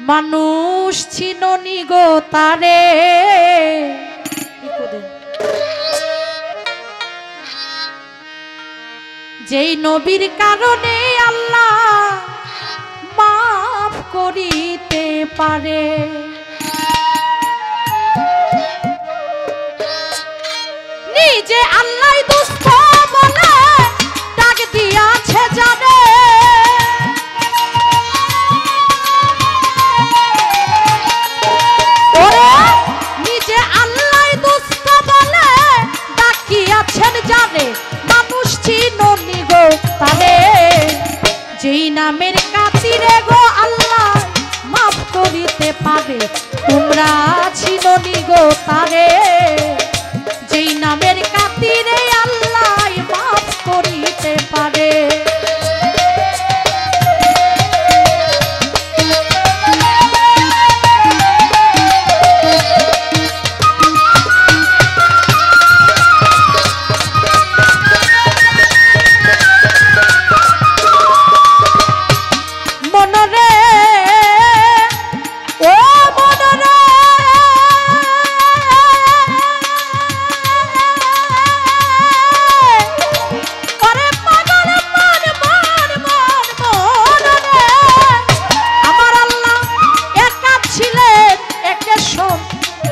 মানুষ চিননি গো তারে, যেই নবীর কারণে আল্লাহ মাফ করিতে পারে। নিজে আল্লাহ দুস্থ বলে ডাক দিয়াছে জানে, নিজে আল্লাহ দুস্থ বলে ডাকিয়াছেন জানে। মানুষ চিননি গো তারে, যেই নামের খাতিরে গো আল্লাহ মাফ করিতে পারে। তোমরা চিননি গো তারে, যেই নামের খাতিরে আল্লাহ মাফ করিতে পারে।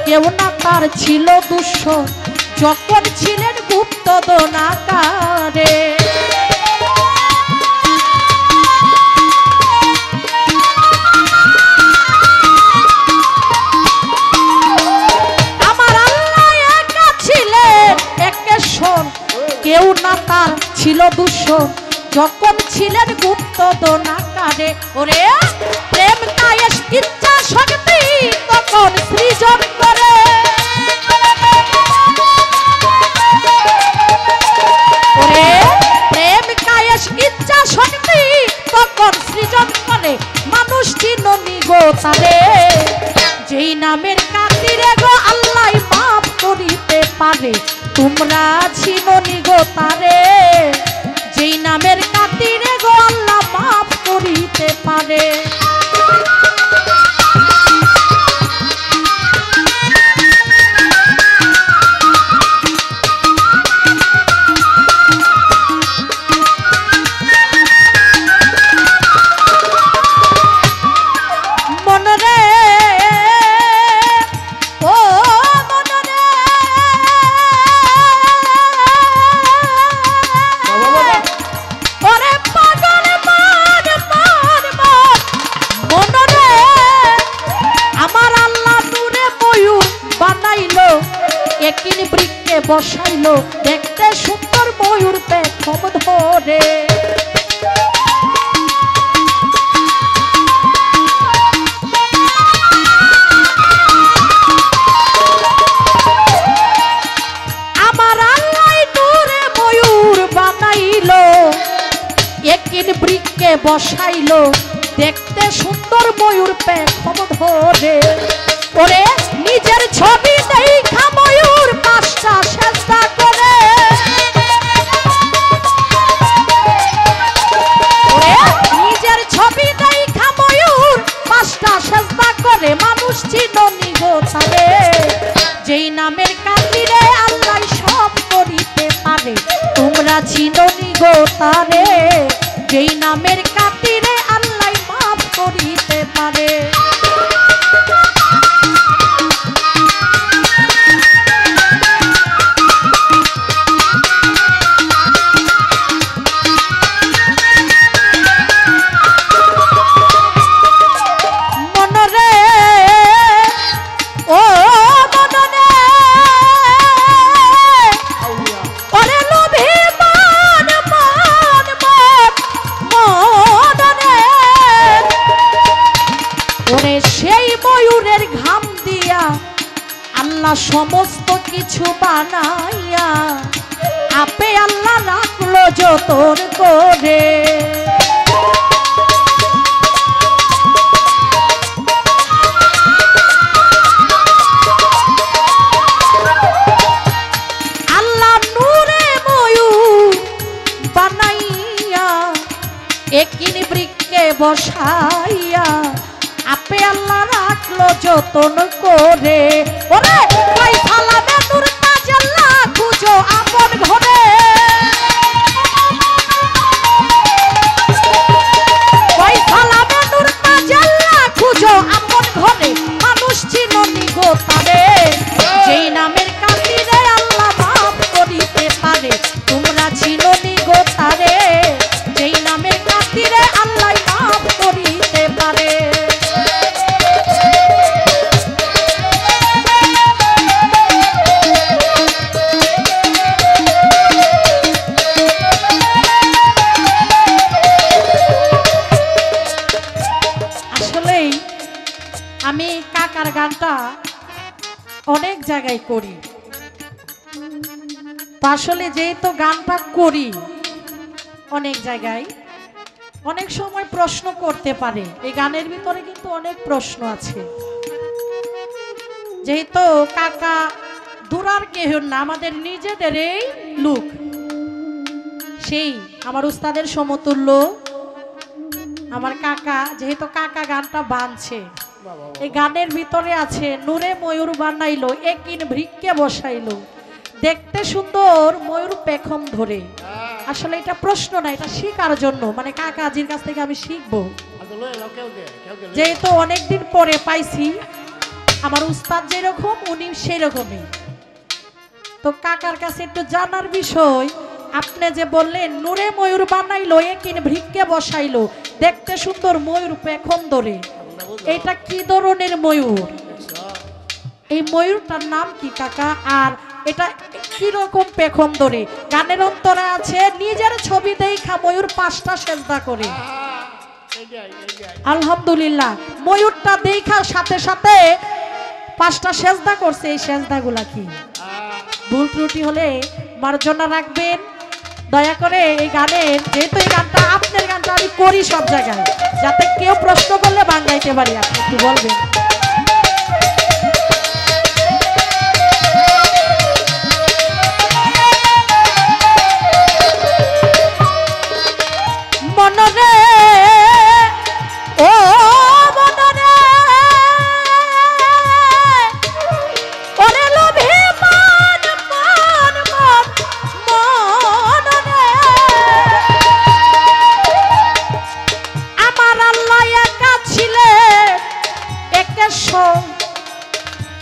কেউ না তার ছিল দুঃসহ, যখন ছিলেন গুপ্ত দোনাকারে। আমার আল্লাহ একা ছিলেন একেশ্বর, কেউ না তার ছিল দুঃসহ, যখন ছিলেন গুপ্ত দোনাকারে। ওরে প্রেম কায়েস ইচ্ছা শক্তি তখন সৃজন করে, ওরে প্রেম কায়েস ইচ্ছা শক্তি তখন সৃজন করে। মানুষ চিননি গো তারে, যেই নামের খাতিরে গো আল্লাহ মাফ করিতে পারে। তোমরা চিননি গো তারে, যেই নামের খাতিরে গো আল্লাহ মাফ করিতে পারে। একিন বৃক্ষে বসাইলো, দেখতে সুন্দর ময়ূর পেখম ধরে। আমার আল্লাহ নূরে ময়ূর বানাইলো, একিন বৃক্ষে বসাইলো, দেখতে সুন্দর ময়ূর পেখম ধরে। ওরে নিজের ছবি দেখা ময়ূর পাঁচটা সেজদা করে, ওরে নিজের ছবি দেখা ময়ূর পাঁচটা সেজদা করে। মানুষ চিননি গো তারে, যেই নামের খাতিরে আল্লাহ সব করিতে পারে। তোমরা চিননি গো তারে, যেই নামের খাতিরে আল্লাহ মাফ করিতে পারে। সমস্ত কিছু বানাইয়া আপে আল্লাহ রাখলো যতন করে। আল্লাহ নূরে ময়ূর বানাইয়া একিন বৃক্ষে বসাইয়া আপে আল্লাহ রাখলো যতন করে। ওরে কই সালামে নূর তাজাল্লা খুঁজো আপন ঘরে, কই সালামে নূর তাজাল্লা খুঁজো আপন ঘরে। মানুষ চিননি গো তারে, যেই নামের কাতিরে আল্লাহ মাফ করিতে পারে। তোমরা চিননি গো তারে, যেই নামের কাতিরে আল্লাহ মাফ করিতে পারে। আসলেই আমি কাকার গানটা অনেক জায়গায় করি, তো আসলে যেহেতু গানটা করি অনেক জায়গায়, অনেক সময় প্রশ্ন করতে পারে। এই গানের ভিতরে কিন্তু অনেক প্রশ্ন আছে। যেহেতু কাকা দূরার কেহ না, আমাদের নিজেদেরই লোক, সেই আমার উস্তাদের সমতুল্য আমার কাকা। যেহেতু কাকা গানটা বানছে, এই গানের ভিতরে আছে নূরে ময়ূর বানাইলো একিন ভৃক্ষে বসাইলো, দেখতে সুন্দর ময়ূর পেখম ধরে। আসলে এটা প্রশ্ন না, এটা শিখার জন্য, মানে কাকাজির কাছ থেকে আমি শিখবো। যেহেতু অনেকদিন পরে পাইছি, আমার উস্তাদ যেরকম উনি সেরকমই, তো কাকার কাছে একটু জানার বিষয়। আপনি যে বললেন নূরে ময়ূর বানাইলো একিন ভৃক্ষে বসাইলো, দেখতে সুন্দর ময়ূর পেখম ধরে, এটা কি ধরনের ময়ূর? এই ময়ূরটার নাম কি কাকা? আর এটা কিরকম পেখম ধরে? গানের অন্তরে আছে নিজের ছবি দেখা ময়ূর 5টা সেজদা করে। আলহামদুলিল্লাহ, ময়ূরটা দেখার সাথে সাথে 5টা সেজদা করছে। এই সেজদাগুলা কি? ভুল ত্রুটি হলে মার্জনা রাখবেন দয়া করে। এই গানের, যেহেতু এই গানটা আপনার গানটা আমি করি সব জায়গায়, যাতে কেউ প্রশ্ন করলে বাংলাইতে পারি, আপনি একটু বলবেন। মনরে ও মনরে ওরে লোভে মন মন মন মনরে, আমার আল্লাহ একা ছিলে একে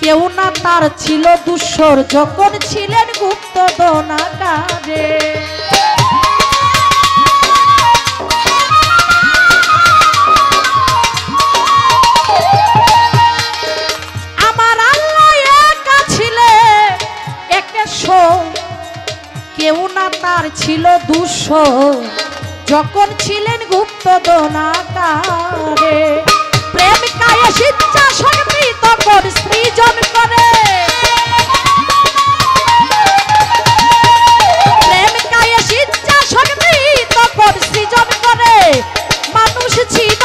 কেউ না তার ছিল দুঃসর, যখন ছিলেন গুপ্ত দনাকারে। কেউ না তার ছিল দুঃসর, যখন ছিলেন গুপ্ত দনাকারে। প্রেম কায়ে শিক্ষা শক্তি তখন সৃজন করে, প্রেম কায়ে শিক্ষা শক্তি তখন সৃজন করে। মানুষ ছিল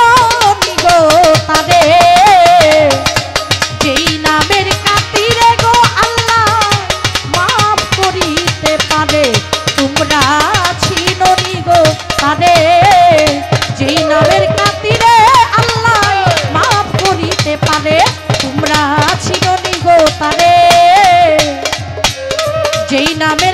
নিগো তারে, যেই নামের কাতিরে গো আল্লাহ মাফ করিতে পারে। তোমরা চিনো নিগো তারে, যেই নামের কাতিরে আল্লাহ মাফ করিতে পারে। তোমরা চিনো নিগো তারে, যেই নামে